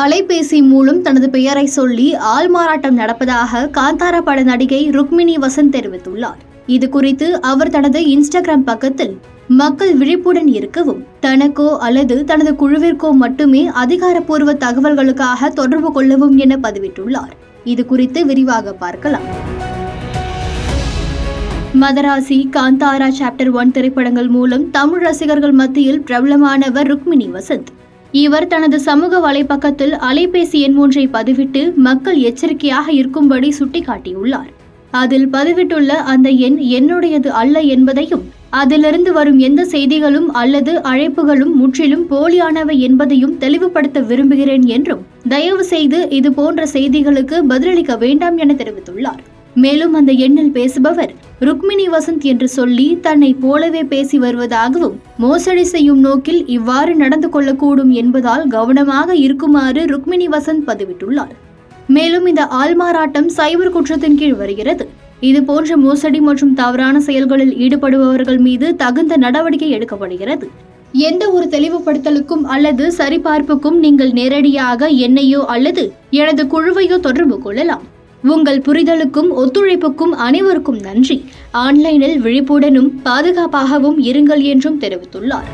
அலைபேசி மூலம் தனது பெயரை சொல்லி ஆள்மாறாட்டம் நடப்பதாக காந்தாரா பட நடிகை ருக்மிணி வசந்த் தெரிவித்துள்ளார். இது குறித்து அவர் தனது இன்ஸ்டாகிராம் பக்கத்தில் மக்கள் விழிப்புடன் இருக்கவும், தனக்கோ அல்லது தனது குழுவிற்கோ மட்டுமே அதிகாரப்பூர்வ தகவல்களுக்காக தொடர்பு கொள்ளவும் என பதிவிட்டுள்ளார். இது குறித்து விரிவாக பார்க்கலாம். மதராசி, காந்தாரா சாப்டர் 1 திரைப்படங்கள் மூலம் தமிழ் ரசிகர்கள் மத்தியில் பிரபலமானவர் ருக்மிணி வசந்த். இவர் தனது சமூக வலைப்பக்கத்தில் அலைபேசி எண் ஒன்றை பதிவிட்டு மக்கள் எச்சரிக்கையாக இருக்கும்படி சுட்டிக்காட்டியுள்ளார். அதில் பதிவிட்டுள்ள அந்த எண் என்னுடையது அல்ல என்பதையும், அதிலிருந்து வரும் எந்த செய்திகளும் அல்லது அழைப்புகளும் முற்றிலும் போலியானவை என்பதையும் தெளிவுபடுத்த விரும்புகிறேன் என்றும், தயவு செய்து இது போன்ற செய்திகளுக்கு பதிலளிக்க வேண்டாம் என தெரிவித்துள்ளார். மேலும் அந்த எண்ணில் பேசுபவர் ருக்மிணி வசந்த் என்று சொல்லி தன்னை போலவே பேசி வருவதாகவும், மோசடி செய்யும் நோக்கில் இவ்வாறு நடந்து கொள்ளக்கூடும் என்பதால் கவனமாக இருக்குமாறு ருக்மிணி வசந்த் பதிவிட்டுள்ளார். மேலும் இந்த ஆள்மாறாட்டம் சைபர் குற்றத்தின் கீழ் வருகிறது. இது போன்ற மோசடி மற்றும் தவறான செயல்களில் ஈடுபடுபவர்கள் மீது தகுந்த நடவடிக்கை எடுக்கப்படுகிறது. எந்த ஒரு தெளிவுபடுத்தலுக்கும் அல்லது சரிபார்ப்புக்கும் நீங்கள் நேரடியாக என்னையோ அல்லது எனது குழுவையோ தொடர்பு கொள்ளலாம். உங்கள் புரிதலுக்கும் ஒத்துழைப்புக்கும் அனைவருக்கும் நன்றி. ஆன்லைனில் விழிப்புடனும் பாதுகாப்பாகவும் இருங்கள் என்றும் தெரிவித்துள்ளார்.